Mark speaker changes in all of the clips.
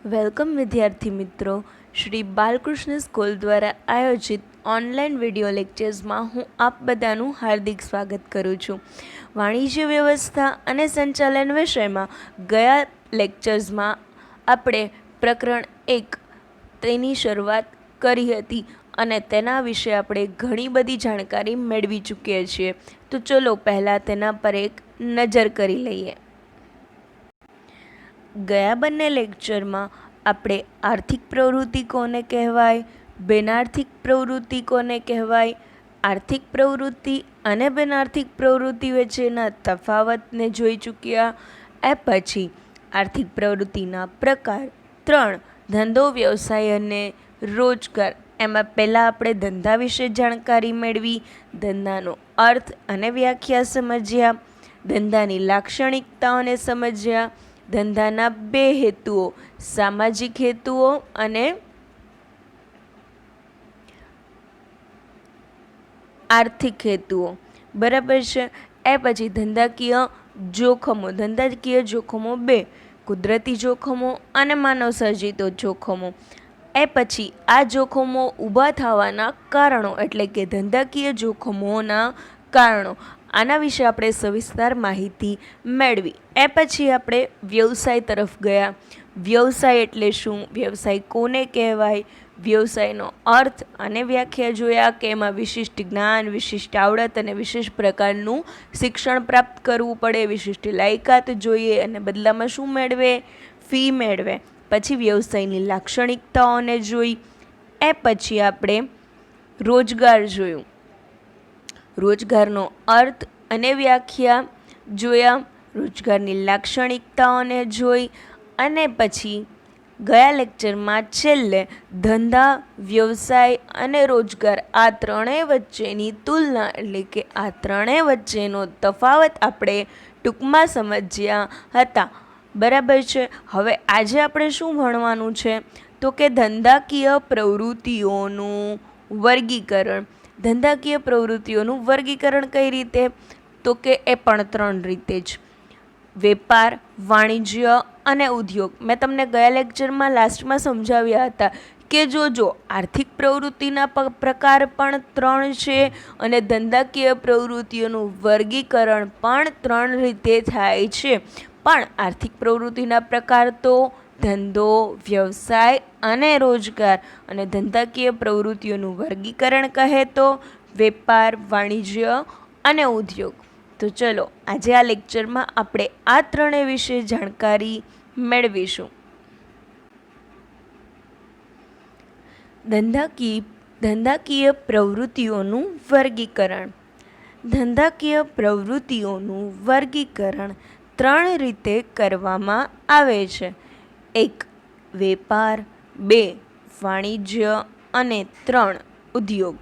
Speaker 1: Welcome વિદ્યાર્થી મિત્રો, Shri Balkrishna school દ્વારા આયોજિત ઓનલાઈન વિડીયો લેક્ચર્સમાં હું આપ બધાનું હાર્દિક સ્વાગત કરું છું. વાણિજ્ય વ્યવસ્થા અને સંચાલન વિષયમાં ગયા લેક્ચર્સમાં આપણે પ્રકરણ 1 તેની શરૂઆત કરી હતી અને તેના વિશે આપણે ઘણી બધી જાણકારી મેળવી ચૂક્યા છીએ. તો ચલો પહેલાં તેના પર એક નજર કરી લઈએ. ગયા બંને લેક્ચરમાં આપણે આર્થિક પ્રવૃત્તિ કોને કહેવાય, બિનાર્થિક પ્રવૃત્તિ કોને કહેવાય, આર્થિક પ્રવૃત્તિ અને બિનાર્થિક પ્રવૃત્તિ વચ્ચેના તફાવતને જોઈ ચૂક્યા. એ પછી આર્થિક પ્રવૃત્તિના પ્રકાર 3, ધંધો, વ્યવસાય અને રોજગાર. એમાં પહેલાં આપણે ધંધા વિશે જાણકારી મેળવી, ધંધાનો અર્થ અને વ્યાખ્યા સમજ્યા, ધંધાની લાક્ષણિકતાઓને સમજ્યા, ધંધાના 2 હેતુઓ, સામાજિક હેતુઓ અને આર્થિક હેતુઓ. બરાબર છે. એ પછી ધંધાકીય જોખમો. ધંધાકીય જોખમો 2, કુદરતી જોખમો અને માનવસર્જિત જોખમો. એ પછી આ જોખમો ઊભા થવાના કારણો એટલે કે ધંધાકીય જોખમોના કારણો, આના વિશે આપણે સવિસ્તાર માહિતી મેળવી. એ પછી આપણે વ્યવસાય તરફ ગયા. વ્યવસાય એટલે શું, વ્યવસાય કોને કહેવાય, વ્યવસાયનો અર્થ અને વ્યાખ્યા જોયા કે એમાં વિશિષ્ટ જ્ઞાન, વિશિષ્ટ આવડત અને વિશિષ્ટ પ્રકારનું શિક્ષણ પ્રાપ્ત કરવું પડે, વિશિષ્ટ લાયકાત જોઈએ અને બદલામાં શું મેળવે, ફી મેળવે. પછી વ્યવસાયની લાક્ષણિકતાઓને જોઈ. એ પછી આપણે રોજગાર જોયું. રોજગારનો અર્થ અને વ્યાખ્યા જોયા, રોજગારની લાક્ષણિકતાઓને જોઈ અને પછી ગયા લેક્ચરમાં છેલ્લે ધંધા, વ્યવસાય અને રોજગાર આ ત્રણેય વચ્ચેની તુલના એટલે કે આ ત્રણેય વચ્ચેનો તફાવત આપણે ટૂંકમાં સમજ્યા હતા. બરાબર છે. હવે આજે આપણે શું ભણવાનું છે તો કે ધંધાકીય પ્રવૃત્તિઓનું વર્ગીકરણ. ધંધાકીય પ્રવૃત્તિઓનું વર્ગીકરણ કઈ રીતે તો કે એ પણ 3 રીતે જ: વેપાર, વાણિજ્ય અને ઉદ્યોગ. મેં તમને ગયા લેક્ચરમાં લાસ્ટમાં સમજાવ્યા હતા કે જો આર્થિક પ્રવૃત્તિના પ્રકાર પણ 3 છે અને ધંધાકીય પ્રવૃત્તિઓનું વર્ગીકરણ પણ 3 રીતે થાય છે. પણ આર્થિક પ્રવૃત્તિના પ્રકાર તો ધંધો, વ્યવસાય અને રોજગાર, અને ધંધાકીય પ્રવૃત્તિઓનું વર્ગીકરણ કહે તો વેપાર, વાણિજ્ય અને ઉદ્યોગ. તો ચલો આજે આ લેક્ચરમાં આપણે આ ત્રણેય વિશે જાણકારી મેળવીશું. ધંધાકીય પ્રવૃત્તિઓનું વર્ગીકરણ. ધંધાકીય પ્રવૃત્તિઓનું વર્ગીકરણ 3 રીતે કરવામાં આવે છે: 1. વેપાર, 2. વાણિજ્ય અને 3. ઉદ્યોગ.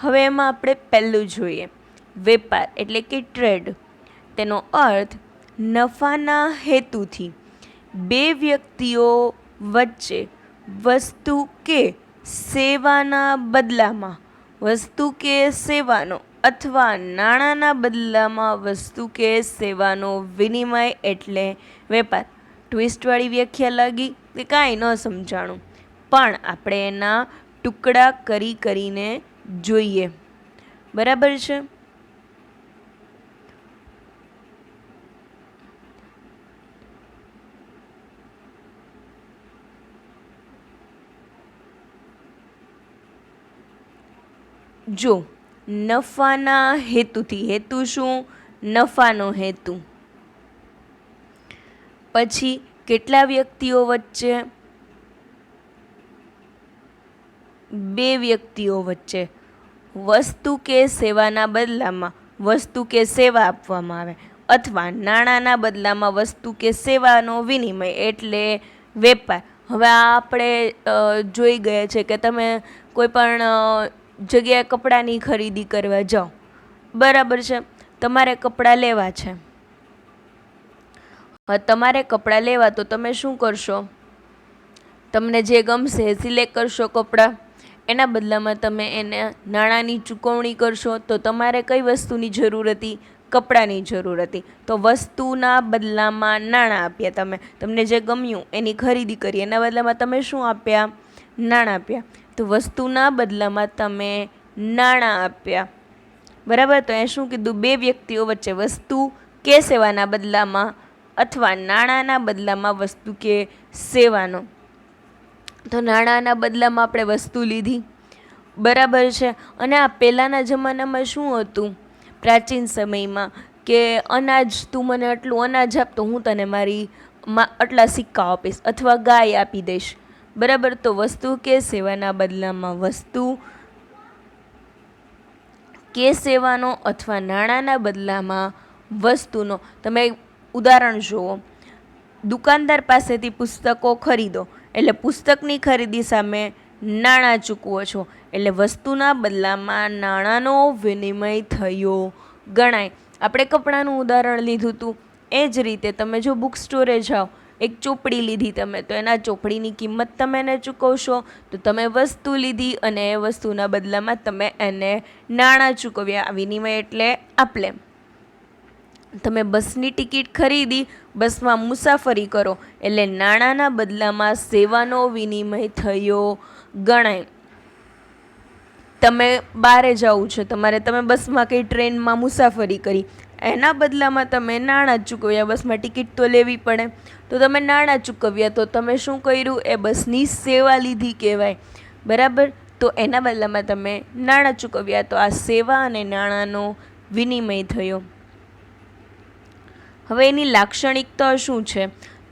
Speaker 1: હવે એમાં આપણે પહેલું જોઈએ, વેપાર એટલે કે ટ્રેડ. તેનો અર્થ નફાના હેતુથી 2 વ્યક્તિઓ વચ્ચે વસ્તુ કે સેવાના બદલામાં વસ્તુ કે સેવાનો અથવા નાણાંના બદલામાં વસ્તુ કે સેવાનો વિનિમય એટલે વેપાર. ટ્વિસ્ટવાળી વ્યાખ્યા લાગી કે કાંઈ ન સમજાણું, પણ આપણે એના ટુકડા કરીને જોઈએ. બરાબર છે. જો નફાના હેતુથી, હેતુ શું, નફાનો હેતુ. પછી કેટલા વ્યક્તિઓ વચ્ચે, 2 વ્યક્તિઓ વચ્ચે વસ્તુ કે સેવાના બદલામાં વસ્તુ કે સેવા આપવામાં આવે અથવા નાણાંના બદલામાં વસ્તુ કે સેવાનો વિનિમય એટલે વેપાર. હવે આપણે જોઈ ગયા છે કે તમે કોઈ પણ જગ્યાએ કપડાની ખરીદી કરવા જાઓ. બરાબર છે. તમારે કપડાં લેવા છે. હવે તમારે કપડાં લેવા તો તમે શું કરશો, તમને જે ગમશે એ સિલેક્ટ કરશો કપડાં. એના બદલામાં તમે એને નાણાંની ચૂકવણી કરશો. તો તમારે કઈ વસ્તુની જરૂર હતી, કપડાની જરૂર હતી તો વસ્તુના બદલામાં નાણાં આપ્યા. તમને જે ગમ્યું એની ખરીદી કરી, એના બદલામાં તમે શું આપ્યા? નાણાં આપ્યા. તો વસ્તુના બદલામાં તમે નાણાં આપ્યા. બરાબર. તો અહીંયા શું કીધું? બે વ્યક્તિઓ વચ્ચે વસ્તુ કે સેવાના બદલામાં અથવા નાણાંના બદલામાં વસ્તુ કે સેવાનો. તો નાણાંના બદલામાં આપણે વસ્તુ લીધી. બરાબર છે. અને આ પહેલાંના જમાનામાં શું હતું? પ્રાચીન સમયમાં કે અનાજ, તું મને આટલું અનાજ આપ તો હું તને મારી આટલા સિક્કા આપીશ અથવા ગાય આપી દઈશ. બરાબર. તો વસ્તુ કે સેવાના બદલામાં વસ્તુ કે સેવાનો અથવા નાણાંના બદલામાં વસ્તુનો. તમે ઉદાહરણ જુઓ. દુકાનદાર પાસેથી પુસ્તકો ખરીદો એટલે પુસ્તકની ખરીદી સામે નાણાં ચૂકવો છો એટલે વસ્તુના બદલામાં નાણાંનો વિનિમય થયો ગણાય. આપણે કપડાનું ઉદાહરણ લીધું હતું એ જ રીતે તમે જો બુક સ્ટોરે જાઓ, એક ચોપડી લીધી તમે તો એના ચોપડીની કિંમત તમે એને ચૂકવશો તો તમે વસ્તુ લીધી અને એ વસ્તુના બદલામાં તમે એને નાણાં ચૂકવ્યા. વિનિમય એટલે આપલે. તમે બસની ટિકિટ ખરીદી, બસમાં મુસાફરી કરો એટલે નાણાંના બદલામાં સેવાનો વિનિમય થયો ગણાય. તમે બહારે જવું છે તમારે, તમે બસમાં કે ટ્રેનમાં મુસાફરી કરી, એના બદલામાં તમે નાણાં ચૂકવ્યા. બસમાં ટિકિટ તો લેવી પડે તો તમે નાણાં ચૂકવ્યા તો તમે શું કર્યું? એ બસની સેવા લીધી કહેવાય. બરાબર. તો એના બદલામાં તમે નાણાં ચૂકવ્યા તો આ સેવા અને નાણાંનો વિનિમય થયો. હવે એની લાક્ષણિકતા શું છે?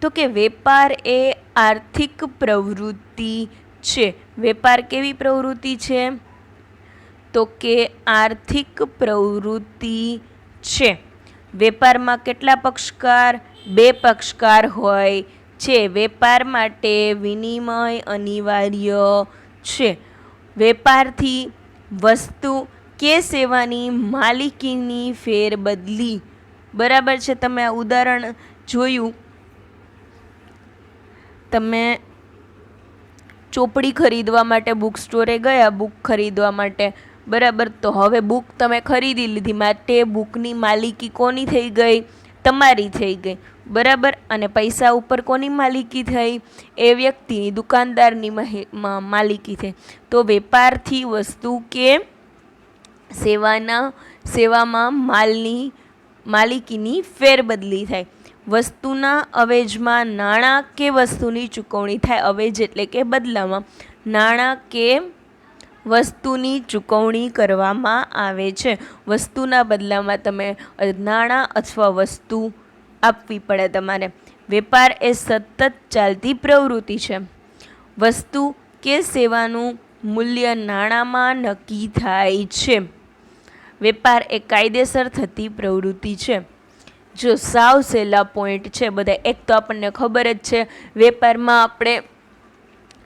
Speaker 1: તો કે વેપાર એ આર્થિક પ્રવૃત્તિ છે. વેપાર કેવી પ્રવૃત્તિ છે? તો કે આર્થિક પ્રવૃત્તિ છે. વેપારમાં કેટલા પક્ષકાર? બે પક્ષકાર હોય છે. વેપાર માટે વિનિમય અનિવાર્ય છે. વેપારથી વસ્તુ કે સેવાની માલિકીની ફેરબદલી. બરાબર છે. તમે આ ઉદાહરણ જોયું. તમે ચોપડી ખરીદવા માટે બુક સ્ટોરે ગયા, બુક ખરીદવા માટે. બરાબર. તો હવે બુક તમે ખરીદી લીધી, માટે બુકની માલિકી કોની થઈ ગઈ? તમારી થઈ ગઈ. બરાબર. અને પૈસા ઉપર કોની માલિકી થઈ? એ વ્યક્તિની, દુકાનદારની માલિકી થઈ. તો વેપારથી વસ્તુ કે સેવામાં માલની માલિકીની ફેરબદલી થાય. વસ્તુના અવેજમાં નાણાં કે વસ્તુની ચૂકવણી થાય. અવેજ એટલે કે બદલામાં નાણાં કે વસ્તુની ચૂકવણી કરવામાં આવે છે. વસ્તુના બદલામાં તમે નાણાં અથવા વસ્તુ આપવી પડે તમારે. વેપાર એ સતત ચાલતી પ્રવૃત્તિ છે. વસ્તુ કે સેવાનું મૂલ્ય નાણાંમાં નક્કી થાય છે. વેપાર એ કાયદેસર થતી પ્રવૃત્તિ છે. જો સાવ સહેલા પોઈન્ટ છે બધા. એક તો આપણને ખબર જ છે વેપારમાં આપણે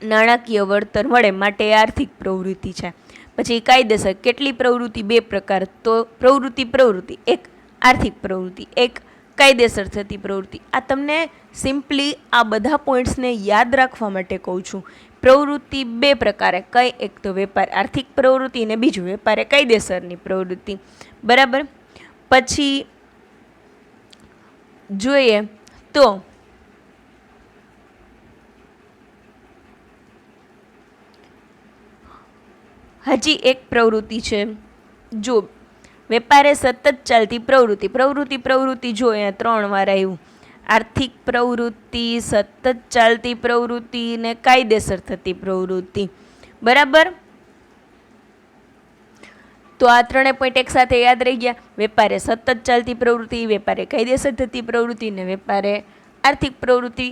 Speaker 1: નાણાકીય વળતર મળે માટે આર્થિક પ્રવૃત્તિ છે. પછી કાયદેસર. કેટલી પ્રવૃત્તિ? બે પ્રકાર. તો પ્રવૃત્તિ એક આર્થિક પ્રવૃત્તિ, એક કાયદેસર થતી પ્રવૃત્તિ. આ તમને સિમ્પલી આ બધા પોઈન્ટ્સને યાદ રાખવા માટે કહું છું. પ્રવૃત્તિ બે પ્રકારે. કઈ? એક તો વેપાર આર્થિક પ્રવૃત્તિ અને બીજું વેપાર કાયદેસરની પ્રવૃત્તિ. બરાબર. પછી જોઈએ તો હજી એક પ્રવૃત્તિ છે. જો વેપારે સતત ચાલતી પ્રવૃત્તિ જો અહીંયા 3 વાર આવ્યું. આર્થિક પ્રવૃત્તિ, સતત ચાલતી પ્રવૃત્તિ ને કાયદેસર થતી પ્રવૃત્તિ. બરાબર. તો આ 3 પોઈન્ટ એક સાથે યાદ રહી ગયા. વેપારે સતત ચાલતી પ્રવૃત્તિ, વેપારે કાયદેસર થતી પ્રવૃત્તિ ને વેપારે આર્થિક પ્રવૃત્તિ.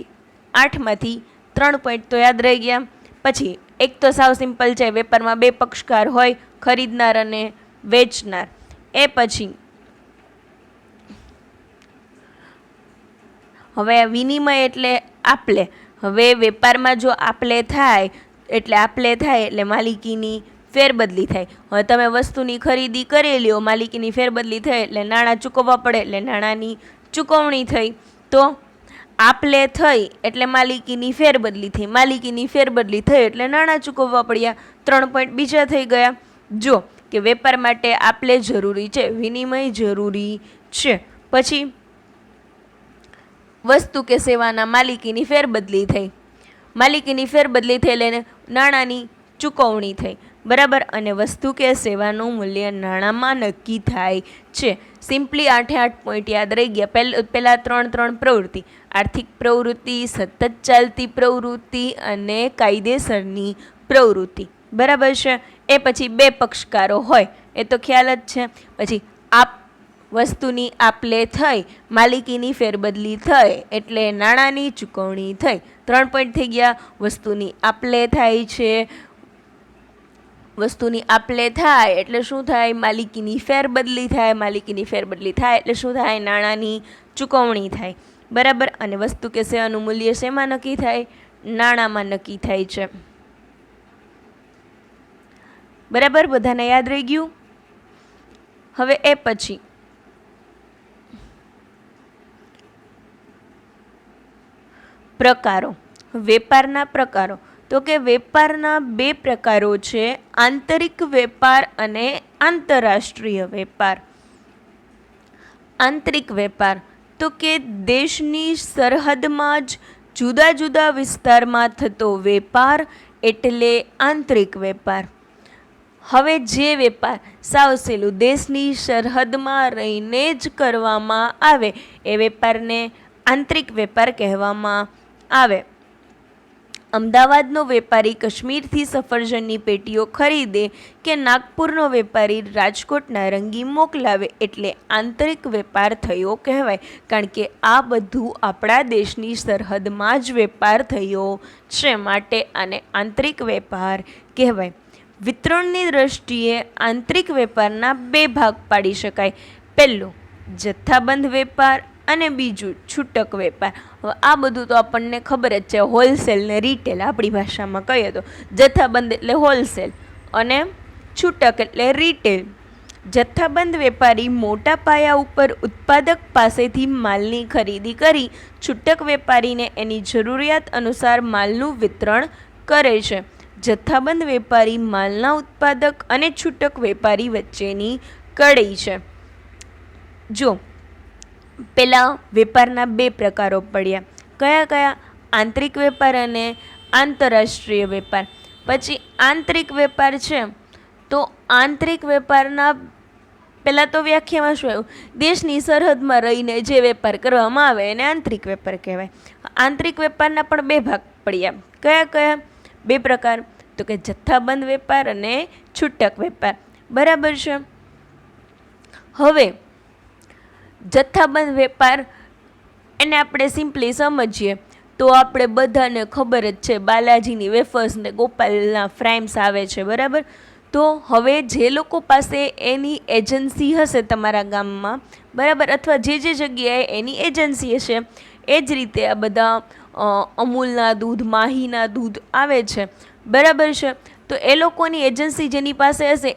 Speaker 1: 8માંથી 3 પોઈન્ટ તો યાદ રહી ગયા. પછી એક તો સાવ સિમ્પલ છે. વેપારમાં બે પક્ષકાર હોય, ખરીદનાર અને વેચનાર. એ પછી હવે વિનિમય એટલે આપલે. હવે વેપારમાં જો આપલે થાય એટલે માલિકીની ફેરબદલી થાય. હવે તમે વસ્તુની ખરીદી કરેલી હો, માલિકીની ફેરબદલી થઈ એટલે નાણાં ચૂકવવા પડે એટલે નાણાંની ચૂકવણી થઈ. તો આપલે થઈ એટલે માલિકીની ફેરબદલી થઈ, માલિકીની ફેરબદલી થઈ એટલે નાણાં ચૂકવવા પડ્યા. 3 પોઈન્ટ બીજા થઈ ગયા. જો કે વેપાર માટે આપલે જરૂરી છે, વિનિમય જરૂરી છે. પછી વસ્તુ કે સેવાના માલિકીની ફેરબદલી થઈ. માલિકીની ફેરબદલી થઈ એટલે નાણાંની ચૂકવણી થઈ, બરાબર. અને વસ્તુ કે સેવાનું મૂલ્ય નાણાંમાં નક્કી થાય છે. સિમ્પલી 8 પોઈન્ટ યાદ રહી ગયા. પહેલા 3 પ્રવૃત્તિ: આર્થિક પ્રવૃત્તિ, સતત ચાલતી પ્રવૃત્તિ અને કાયદેસરની પ્રવૃત્તિ, બરાબર છે. એ પછી 2 પક્ષકારો હોય એ તો ખ્યાલ જ છે. પછી વસ્તુની આપ-લે થઈ, માલિકીની ફેરબદલી થઈ એટલે નાણાંની ચૂકવણી થઈ. 3 પોઈન્ટ થઈ ગયા. વસ્તુની આપ-લે થાય છે, વસ્તુની આપ-લે થાય એટલે શું થાય? માલિકીની ફેરબદલી થાય. માલિકીની ફેરબદલી થાય એટલે શું થાય? નાણાંની ચૂકવણી થાય, બરાબર. અને વસ્તુ કે સેવાનું મૂલ્ય શેમાં નક્કી થાય? નાણાંમાં નક્કી થાય છે, બરાબર. બધાને યાદ રહી ગયું? હવે એ પછી પ્રકારો, વેપારના પ્રકારો. તો કે વેપારના 2 પ્રકારો છે, આંતરિક વેપાર અને આંતરરાષ્ટ્રીય વેપાર. આંતરિક વેપાર તો કે દેશની સરહદમાં જ જુદા જુદા વિસ્તારમાં થતો વેપાર એટલે આંતરિક વેપાર. હવે જે વેપાર સાવ સહેલું દેશની સરહદમાં રહીને જ કરવામાં આવે એ વેપારને આંતરિક વેપાર કહેવામાં આવે. અમદાવાદનો વેપારી કાશ્મીરથી સફરજનની પેટીઓ ખરીદે કે નાગપુરનો વેપારી રાજકોટ નારંગી મોકલાવે એટલે આંતરિક વેપાર થયો કહેવાય, કારણ કે આ બધું આપણા દેશની સરહદમાં જ વેપાર થયો છે, માટે આને આંતરિક વેપાર કહેવાય. વિતરણની દ્રષ્ટિએ આંતરિક વેપારના 2 ભાગ પાડી શકાય. પહેલું જથ્થાબંધ વેપાર અને બીજું છૂટક વેપાર. હવે આ બધું તો આપણને ખબર જ છે, હોલસેલ ને રિટેલ. આપણી ભાષામાં કહીએ તો જથ્થાબંધ એટલે હોલસેલ અને છૂટક એટલે રિટેલ. જથ્થાબંધ વેપારી મોટા પાયા ઉપર ઉત્પાદક પાસેથી માલની ખરીદી કરી છૂટક વેપારીને એની જરૂરિયાત અનુસાર માલનું વિતરણ કરે છે. જથ્થાબંધ વેપારી માલના ઉત્પાદક અને છૂટક વેપારી વચ્ચેની કડી છે. જો પેલા વેપારના 2 પ્રકારો પડ્યા. કયા કયા? આંતરિક વેપાર અને આંતરરાષ્ટ્રીય વેપાર. પછી આંતરિક વેપાર છે તો આંતરિક વેપારના પહેલાં તો વ્યાખ્યામાં શું આવ્યું? દેશની સરહદમાં રહીને જે વેપાર કરવામાં આવે એને આંતરિક વેપાર કહેવાય. આંતરિક વેપારના પણ 2 ભાગ પડ્યા. કયા કયા 2 પ્રકાર? તો કે જથ્થાબંધ વેપાર અને છૂટક વેપાર, બરાબર છે. હવે જથ્થાબંધ વેપાર એને આપણે સિમ્પલી સમજીએ તો આપણે બધાને ખબર જ છે, બાલાજીની વેફર્સ ને ગોપાલના ફ્રાઇમ્સ આવે છે, બરાબર. તો હવે જે લોકો પાસે એની એજન્સી હશે તમારા ગામમાં, બરાબર, અથવા જે જગ્યાએ એની એજન્સી હશે, એ જ રીતે આ બધા અમૂલના દૂધ, માહીના દૂધ આવે છે, બરાબર છે. તો એ લોકોની એજન્સી જેની પાસે હશે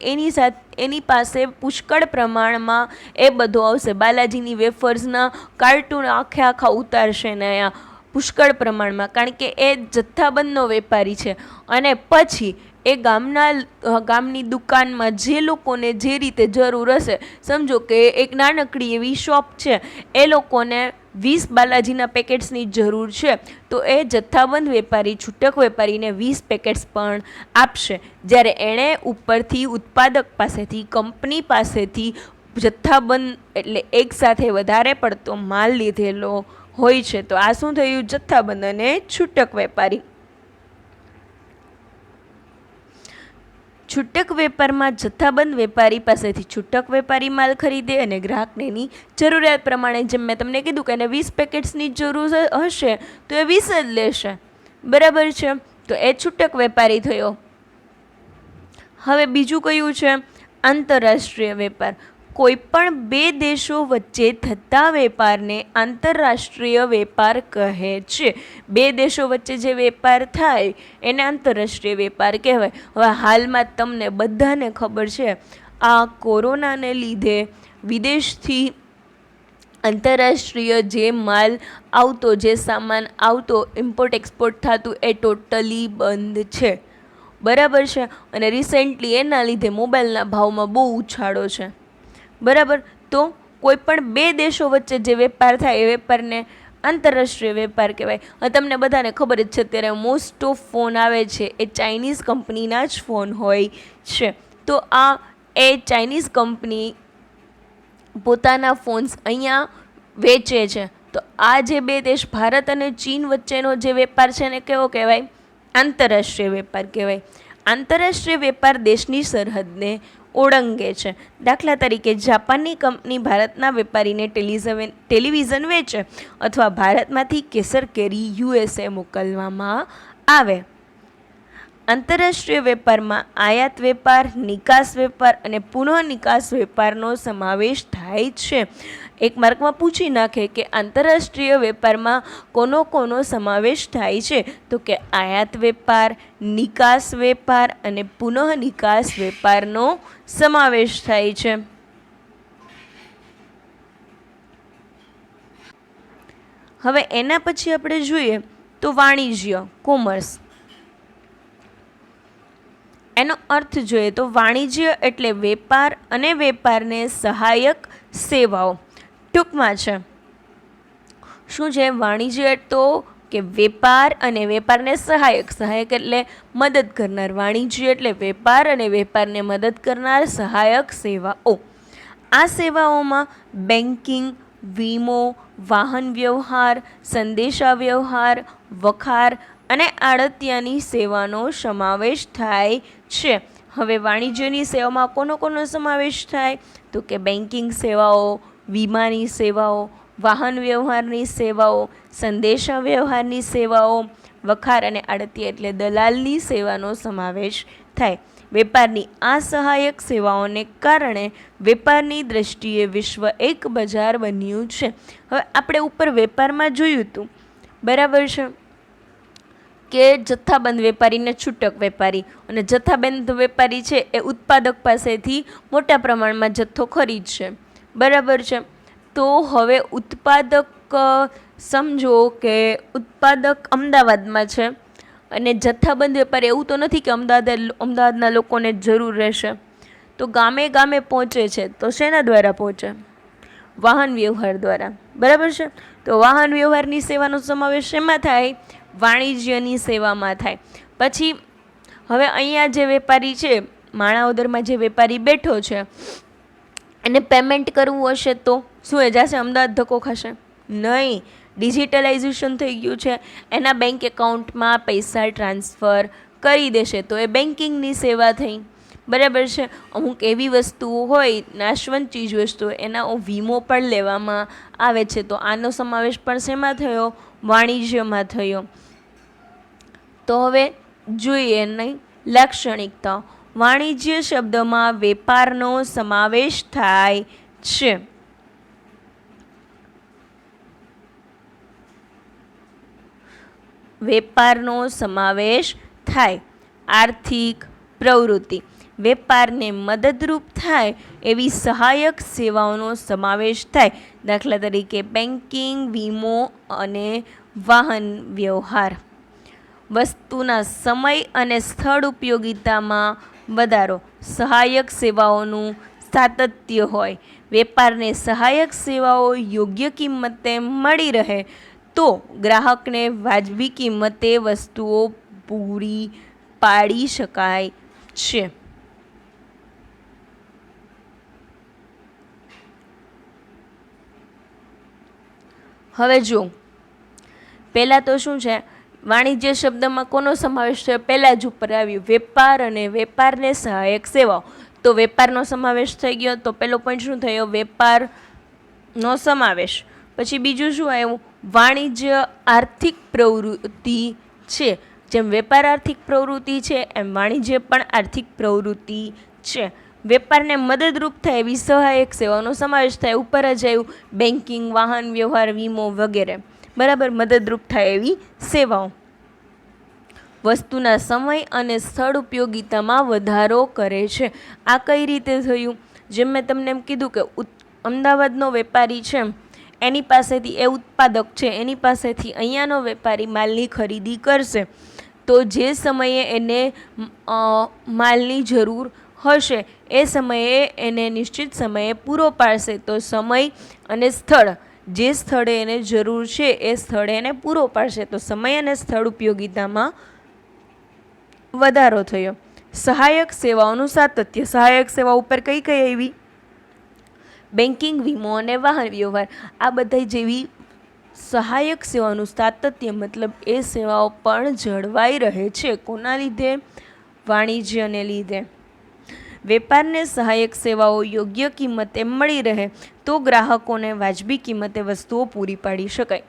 Speaker 1: એની પાસે પુષ્કળ પ્રમાણમાં એ બધું આવશે. બાલાજીની વેફર્સના કાર્ટૂન આખા ઉતારશે ને અહીંયા પુષ્કળ પ્રમાણમાં, કારણ કે એ જથ્થાબંધનો વેપારી છે. અને પછી એ ગામની દુકાનમાં જે લોકોને જે રીતે જરૂર હશે, સમજો કે એક નાનકડી એવી શોપ છે, એ લોકોને 20 બાલાજીના પેકેટ્સની જરૂર છે, તો એ જથ્થાબંધ વેપારી છૂટક વેપારીને 20 પેકેટ્સ પણ આપશે. જ્યારે એણે ઉપરથી ઉત્પાદક પાસેથી, કંપની પાસેથી જથ્થાબંધ એટલે એકસાથે વધારે પડતો માલ લીધેલો હોય છે. તો આ શું થયું? જથ્થાબંધ અને છૂટક વેપારી. છૂટક વેપારમાં જથ્થાબંધ વેપારી પાસેથી છૂટક વેપારી માલ ખરીદે અને ગ્રાહકને એની જરૂરિયાત પ્રમાણે, જેમ મેં તમને કીધું કે એને 20 પેકેટ્સની જરૂર હશે તો એ 20 જ લેશે, બરાબર છે. તો એ છૂટક વેપારી થયો. હવે બીજું કયું છે? આંતરરાષ્ટ્રીય વેપાર. કોઈ પણ 2 દેશો વચ્ચે થતા વેપારને આંતરરાષ્ટ્રીય વેપાર કહે છે. 2 દેશો વચ્ચે જે વેપાર થાય એને આંતરરાષ્ટ્રીય વેપાર કહેવાય. હવે હાલમાં તમને બધાને ખબર છે, આ કોરોનાને લીધે વિદેશથી આંતરરાષ્ટ્રીય જે માલ આવતો, જે સામાન આવતો, ઇમ્પોર્ટ એક્સપોર્ટ થતું એ ટોટલી બંધ છે, બરાબર છે. અને રિસેન્ટલી એના લીધે મોબાઈલના ભાવમાં બહુ ઉછાળો છે, બરાબર. તો કોઈ પણ બે દેશો વચ્ચે જે વેપાર થાય એ વેપારને આંતરરાષ્ટ્રીય વેપાર કહેવાય. તમને બધાને ખબર જ છે અત્યારે મોસ્ટ ઓફ ફોન આવે છે એ ચાઇનીઝ કંપનીના જ ફોન હોય છે. તો એ ચાઇનીઝ કંપની પોતાના ફોન્સ અહીંયા વેચે છે. તો આ જે બે દેશ ભારત અને ચીન વચ્ચેનો જે વેપાર છે ને કેવો કહેવાય? આંતરરાષ્ટ્રીય વેપાર કહેવાય. આંતરરાષ્ટ્રીય વેપાર દેશની સરહદને ઓળંગે છે. દાખલા તરીકે જાપાનની કંપની ભારતના વેપારીને ટેલિવિઝન વેચે અથવા ભારતમાંથી કેસર કેરી યુએસએ મોકલવામાં આવે. આંતરરાષ્ટ્રીય વેપારમાં આયાત વેપાર, નિકાસ વેપાર અને પુનઃ નિકાસ વેપારનો સમાવેશ થાય છે. એક માર્કમાં પૂછી નાખે કે આંતરરાષ્ટ્રીય વેપારમાં કોનો સમાવેશ થાય છે? તો કે આયાત વેપાર, નિકાસ વેપાર અને પુનઃ નિકાસ વેપારનો સમાવેશ થાય છે. હવે એના પછી આપણે જોઈએ તો વાણિજ્ય, કોમર્સ. એનો અર્થ જોઈએ તો વાણિજ્ય એટલે વેપાર અને વેપારને સહાયક સેવાઓ. ટૂંકમાં છે શું છે વાણિજ્ય? તો કે વેપાર અને વેપારને સહાયક એટલે મદદ કરનાર. વાણિજ્ય એટલે વેપાર અને વેપારને મદદ કરનાર સહાયક સેવાઓ. આ સેવાઓમાં બેન્કિંગ, વીમો, વાહન વ્યવહાર, સંદેશા વ્યવહાર, વખાર અને આડતિયાની સેવાનો સમાવેશ થાય છે. હવે વાણિજ્યની સેવામાં કોનો સમાવેશ થાય? તો કે બેન્કિંગ સેવાઓ, વીમાની સેવાઓ, વાહન વ્યવહારની સેવાઓ, સંદેશા વ્યવહારની સેવાઓ, વખાર અને આડતિયા એટલે દલાલની સેવાનો સમાવેશ થાય. વેપારની આ સહાયક સેવાઓને કારણે વેપારની દ્રષ્ટિએ વિશ્વ એક બજાર બન્યું છે. હવે આપણે ઉપર વેપારમાં જોયું હતું, બરાબર છે, કે જથ્થાબંધ વેપારી ને છૂટક વેપારી. અને જથ્થાબંધ વેપારી છે એ ઉત્પાદક પાસેથી મોટા પ્રમાણમાં જથ્થો ખરીદશે, બરાબર છે. તો હવે ઉત્પાદક સમજો કે ઉત્પાદક અમદાવાદમાં છે અને જથ્થાબંધ વેપારી એવું તો નથી કે અમદાવાદના લોકોને જરૂર રહેશે, તો ગામે ગામે પહોંચે છે. તો શેના દ્વારા પહોંચે? વાહન વ્યવહાર દ્વારા, બરાબર છે. તો વાહન વ્યવહારની સેવાનો સમાવેશ શેમાં થાય? વાણિજ્યની સેવામાં થાય. પછી હવે અહીંયા જે વેપારી છે, માણાવદરમાં જે વેપારી બેઠો છે, એને પેમેન્ટ કરવું હશે તો શું એ જશે અમદાવાદ ધક્કો ખાશે? નહીં. ડિજિટલાઇઝેશન થઈ ગયું છે, એના બેંક એકાઉન્ટમાં પૈસા ટ્રાન્સફર કરી દેશે. તો એ બેન્કિંગની સેવા થઈ, બરાબર છે. અમુક એવી વસ્તુઓ હોય, નાશવંત ચીજ વસ્તુઓ, એના વીમો પણ લેવામાં આવે છે. તો આનો સમાવેશ પણ શેમાં થયો? વાણિજ્યમાં થયો. તો હવે જોઈએ નહીં લાક્ષણિકતા. વાણિજ્ય શબ્દમાં વેપારનો સમાવેશ થાય છે. વેપારનો સમાવેશ થાય. આર્થિક પ્રવૃત્તિ. વેપારને મદદરૂપ થાય એવી સહાયક સેવાઓનો સમાવેશ થાય. દાખલા તરીકે બેન્કિંગ, વીમો અને વાહન વ્યવહાર. વસ્તુના સમય અને સ્થળ ઉપયોગિતામાં વધારો. સહાયક સેવાઓનું સાતત્ય હોય. વેપારને સહાયક સેવાઓ યોગ્ય કિંમતે મળી રહે તો ગ્રાહકને વાજબી કિંમતે વસ્તુઓ પૂરી પાડી શકાય છે. હવે જો પહેલાં તો શું છે, વાણિજ્ય શબ્દમાં કોનો સમાવેશ થયો? પહેલાં જ ઉપર આવ્યું વેપાર અને વેપારને સહાયક સેવાઓ. તો વેપારનો સમાવેશ થઈ ગયો. તો પહેલો પોઈન્ટ શું થયો? વેપારનો સમાવેશ. પછી બીજું શું આવ્યું? વાણિજ્ય આર્થિક પ્રવૃત્તિ છે. જેમ વેપાર આર્થિક પ્રવૃત્તિ છે એમ વાણિજ્ય પણ આર્થિક પ્રવૃત્તિ છે. વેપારને મદદરૂપ થાય એવી સહાયક સેવાનો સમાવેશ થાય. ઉપર જ આવ્યું બેન્કિંગ, વાહન વ્યવહાર, વીમો વગેરે, બરાબર. મદદરૂપ થાય એવી સેવાઓ. વસ્તુના સમય અને સ્થળ ઉપયોગિતામાં વધારો કરે છે. આ કઈ રીતે થયું? જેમ મેં તમને એમ કીધું કે અમદાવાદનો વેપારી છે, એની પાસેથી એ ઉત્પાદક છે, એની પાસેથી અહીંયાનો વેપારી માલની ખરીદી કરશે. તો જે સમયે એને માલની જરૂર હશે એ સમયે એને નિશ્ચિત સમયે પૂરો પાડશે. તો સમય અને સ્થળ, જે સ્થળે એને જરૂર છે એ સ્થળે એને પૂરો પાડશે. તો સમય અને સ્થળ ઉપયોગિતામાં વધારો થયો. સહાયક સેવાઓનું સાતત્ય. સહાયક સેવા ઉપર કઈ કઈ આવી? બેન્કિંગ, વીમો અને વાહન વ્યવહાર. આ બધા જેવી સહાયક સેવાનું સાતત્ય મતલબ એ સેવાઓ પણ જળવાઈ રહે છે. કોના લીધે? વાણિજ્યને લીધે. વેપારને સહાયક સેવાઓ યોગ્ય કિંમતે મળી રહે તો ગ્રાહકોને વાજબી કિંમતે વસ્તુઓ પૂરી પાડી શકાય.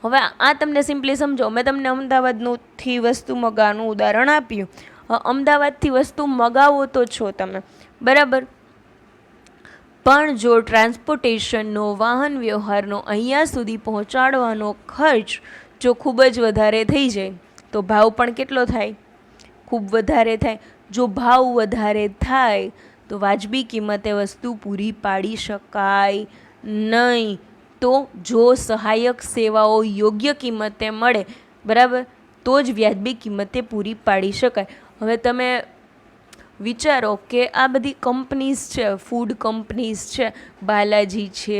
Speaker 1: હવે આ તમને સિમ્પલી સમજો. મેં તમને અમદાવાદથી વસ્તુ મગાવવાનું ઉદાહરણ આપ્યું. અમદાવાદથી વસ્તુ મગાવો તો છો તમે, બરાબર, પણ જો ટ્રાન્સપોર્ટેશનનો, વાહન વ્યવહારનો, અહીંયા સુધી પહોંચાડવાનો ખર્ચ જો ખૂબ જ વધારે થઈ જાય તો ભાવ પણ કેટલો થાય? ખૂબ વધારે થાય. જો ભાવ વધારે થાય તો વાજબી કિંમતે વસ્તુ પૂરી પાડી શકાય નહીં. તો જો સહાયક સેવાઓ યોગ્ય કિંમતે મળે, બરાબર, તો જ વ્યાજબી કિંમતે પૂરી પાડી શકાય. હવે તમે વિચારો કે આ બધી કંપનીઝ છે, ફૂડ કંપનીઝ છે, બાલાજી છે,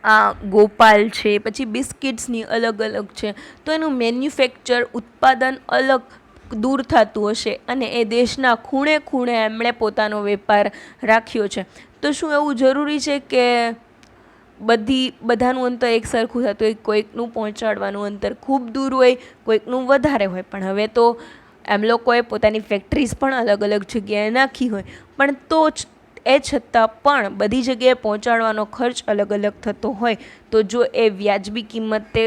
Speaker 1: આ ગોપાલ છે, પછી બિસ્કિટ્સની અલગ અલગ છે, તો એનું મેન્યુફેક્ચર, ઉત્પાદન અલગ દૂર થતું હશે અને એ દેશના ખૂણે ખૂણે એમણે પોતાનો વેપાર રાખ્યો છે. તો શું એવું જરૂરી છે કે બધાનું અંતર એક સરખું થતું હોય? કોઈકનું પહોંચાડવાનું અંતર ખૂબ દૂર હોય, કોઈકનું વધારે હોય. પણ હવે તો એમ લોકોએ પોતાની ફેક્ટરીઝ પણ અલગ અલગ જગ્યાએ નાખી હોય, પણ તો જ એ છતાં પણ બધી જગ્યાએ પહોંચાડવાનો ખર્ચ અલગ અલગ થતો હોય. તો જો એ વ્યાજબી કિંમતે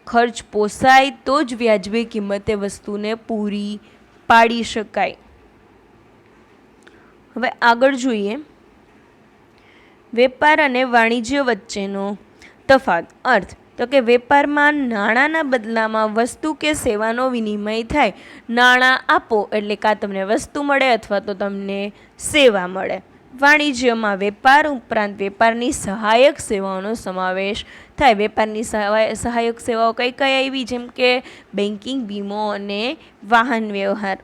Speaker 1: ખર્ચ પોસાય તો જ વ્યાજબી કિંમતે વસ્તુને પૂરી પાડી શકાય. હવે આગળ જોઈએ વેપાર અને વાણિજ્ય વચ્ચેનો તફાવત. અર્થ તો કે વેપારમાં નાણાંના બદલામાં વસ્તુ કે સેવાનો વિનિમય થાય. નાણાં આપો એટલે કાં તમને વસ્તુ મળે અથવા તો તમને સેવા મળે. વાણિજ્યમાં વેપાર ઉપરાંત વેપારની સહાયક સેવાઓનો સમાવેશ થાય. વેપારની સહાયક સેવાઓ કઈ કઈ આવી? જેમ કે બેન્કિંગ, વીમો અને વાહન વ્યવહાર.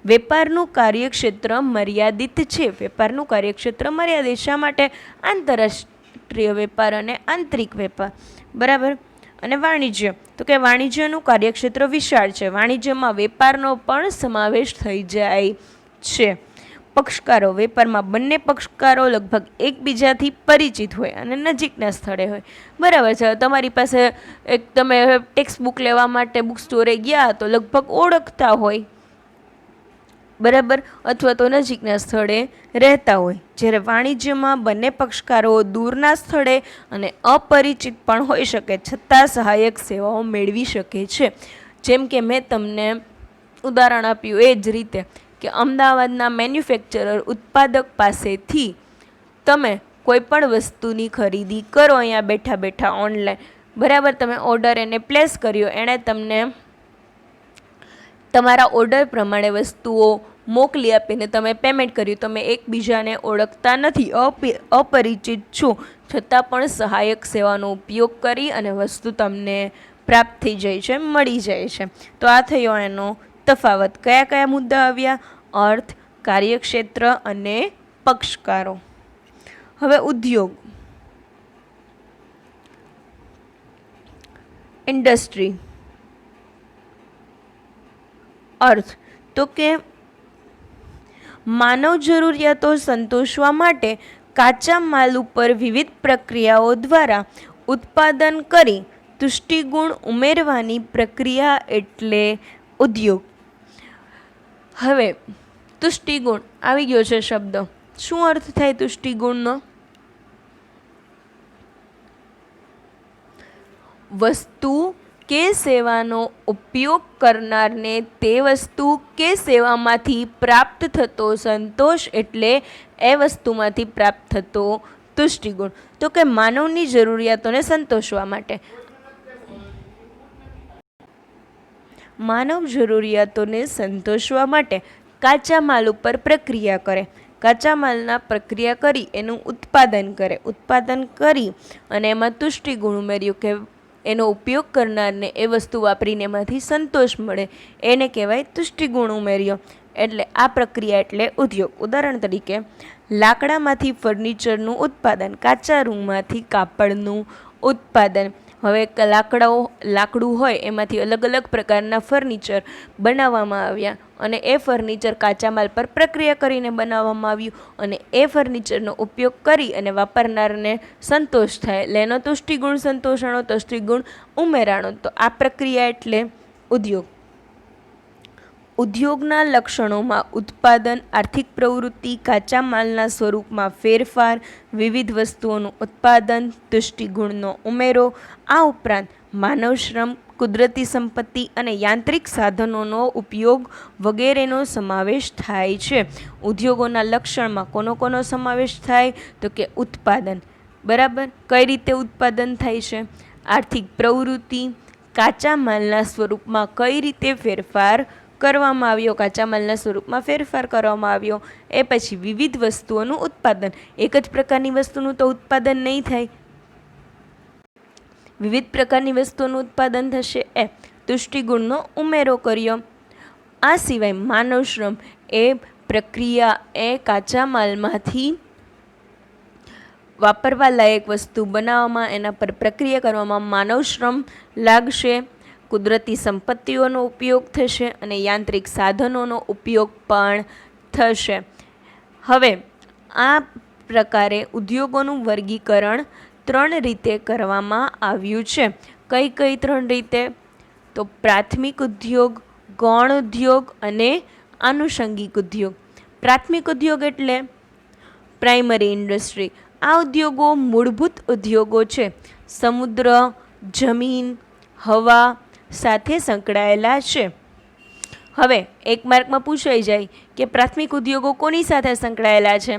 Speaker 1: વેપારનું કાર્યક્ષેત્ર મર્યાદિત છે. વેપારનું કાર્યક્ષેત્ર મર્યાદિત શા માટે? આંતરરાષ્ટ્રીય વેપાર અને આંતરિક વેપાર, બરાબર. અને વાણિજ્ય તો કે વાણિજ્યનું કાર્યક્ષેત્ર વિશાળ છે. વાણિજ્યમાં વેપારનો પણ સમાવેશ થઈ જાય છે. પક્ષકારો. વેપારમાં બંને પક્ષકારો લગભગ એકબીજાથી પરિચિત હોય અને નજીકના સ્થળે હોય, બરાબર છે. તમારી પાસે તમે ટેક્સ્ટ બુક લેવા માટે બુક સ્ટોરે ગયા તો લગભગ ઓળખતા હોય, બરાબર, અથવા તો નજીકના સ્થળે રહેતા હોય. જ્યારે વાણિજ્યમાં બંને પક્ષકારો દૂરના સ્થળે અને અપરિચિત પણ હોઈ શકે છતાં સહાયક સેવાઓ મેળવી શકે છે. જેમ કે મેં તમને ઉદાહરણ આપ્યું એ જ રીતે કે અમદાવાદના મેન્યુફેક્ચરર, ઉત્પાદક પાસેથી તમે કોઈ પણ વસ્તુની ખરીદી કરો અહીંયા બેઠા બેઠા ઓનલાઈન, બરાબર, તમે ઓર્ડર એને પ્લેસ કર્યો, એણે તમને તમારા ઓર્ડર પ્રમાણે વસ્તુઓ મોકલી આપીને તમે પેમેન્ટ કર્યું. તમે એકબીજાને ઓળખતા નથી, અપરિચિત છો, છતાં પણ સહાયક સેવાનો ઉપયોગ કરી અને વસ્તુ તમને પ્રાપ્ત થઈ જાય છે, મળી જાય છે. તો આ થયો એનો તફાવત. કયા કયા મુદ્દા આવ્યા? અર્થ, કાર્યક્ષેત્ર અને પક્ષકારો. હવે ઉદ્યોગ, ઇન્ડસ્ટ્રી. અર્થ તો કે માનવ જરૂરિયાતો સંતોષવા માટે કાચા માલ ઉપર વિવિધ પ્રક્રિયાઓ દ્વારા ઉત્પાદન કરી તુષ્ટિગુણ ઉમેરવાની પ્રક્રિયા એટલે ઉદ્યોગ. હવે તુષ્ટિગુણ આવી ગયો છે શબ્દ. શું અર્થ થાય તુષ્ટિગુણનો? વસ્તુ કે સેવાનો ઉપયોગ કરનારને તે વસ્તુ કે સેવામાંથી પ્રાપ્ત થતો સંતોષ એટલે એ વસ્તુમાંથી પ્રાપ્ત થતો તુષ્ટિગુણ. તો કે માનવની જરૂરિયાતોને સંતોષવા માટે, માનવ જરૂરિયાતોને સંતોષવા માટે કાચા માલ ઉપર પ્રક્રિયા કરે, કાચા માલના પ્રક્રિયા કરી એનું ઉત્પાદન કરે, ઉત્પાદન કરી અને એમાં તુષ્ટિગુણ ઉમેર્યું કે એનો ઉપયોગ કરનારને એ વસ્તુ વાપરીને એમાંથી સંતોષ મળે, એને કહેવાય તુષ્ટિગુણ ઉમેર્યો. એટલે આ પ્રક્રિયા એટલે ઉદ્યોગ. ઉદાહરણ તરીકે લાકડામાંથી ફર્નિચરનું ઉત્પાદન, કાચા રૂમાંથી કાપડનું ઉત્પાદન. હવે લાકડું હોય એમાંથી અલગ અલગ પ્રકારના ફર્નિચર બનાવવામાં આવ્યા અને એ ફર્નિચર કાચા માલ પર પ્રક્રિયા કરીને બનાવવામાં આવ્યું અને એ ફર્નિચરનો ઉપયોગ કરી અને વાપરનારને સંતોષ થાય એટલે એનો તુષ્ટિગુણ સંતોષાણો, તુષ્ટિગુણ ઉમેરાણો. તો આ પ્રક્રિયા એટલે ઉદ્યોગ. ઉદ્યોગના લક્ષણોમાં ઉત્પાદન, આર્થિક પ્રવૃત્તિ, કાચા માલના સ્વરૂપમાં ફેરફાર, વિવિધ વસ્તુઓનું ઉત્પાદન, તુષ્ટિગુણનો ઉમેરો, આ ઉપરાંત માનવ શ્રમ, કુદરતી સંપત્તિ અને યાંત્રિક સાધનોનો ઉપયોગ વગેરેનો સમાવેશ થાય છે. ઉદ્યોગોના લક્ષણમાં કોનો સમાવેશ થાય? તો કે ઉત્પાદન. બરાબર. કઈ રીતે ઉત્પાદન થાય છે? આર્થિક પ્રવૃત્તિ, કાચા માલના સ્વરૂપમાં કઈ રીતે ફેરફાર કરવામાં આવ્યો, કાચા માલના સ્વરૂપમાં ફેરફાર કરવામાં આવ્યો. એ પછી વિવિધ વસ્તુઓનું ઉત્પાદન. એક જ પ્રકારની વસ્તુનું તો ઉત્પાદન નહીં થાય, વિવિધ પ્રકારની વસ્તુઓનું ઉત્પાદન થશે. એ તુષ્ટિગુણનો ઉમેરો કર્યો. આ સિવાય માનવ શ્રમ એ પ્રક્રિયા એ કાચા માલમાંથી વાપરવા લાયક વસ્તુ બનાવવામાં, એના પર પ્રક્રિયા કરવામાં માનવ શ્રમ લાગશે. કુદરતી સંપત્તિઓનો ઉપયોગ થશે અને યાંત્રિક સાધનોનો ઉપયોગ પણ થશે. હવે આ પ્રકારે ઉદ્યોગોનું વર્ગીકરણ 3 રીતે કરવામાં આવ્યું છે. કઈ 3 રીતે? તો પ્રાથમિક ઉદ્યોગ, ગૌણ ઉદ્યોગ અને આનુષંગિક ઉદ્યોગ. પ્રાથમિક ઉદ્યોગ એટલે પ્રાઇમરી ઇન્ડસ્ટ્રી. આ ઉદ્યોગો મૂળભૂત ઉદ્યોગો છે. સમુદ્ર, જમીન, હવા સાથે સંકળાયેલા છે. હવે એક માર્કમાં પૂછાઈ જાય કે પ્રાથમિક ઉદ્યોગો કોની સાથે સંકળાયેલા છે?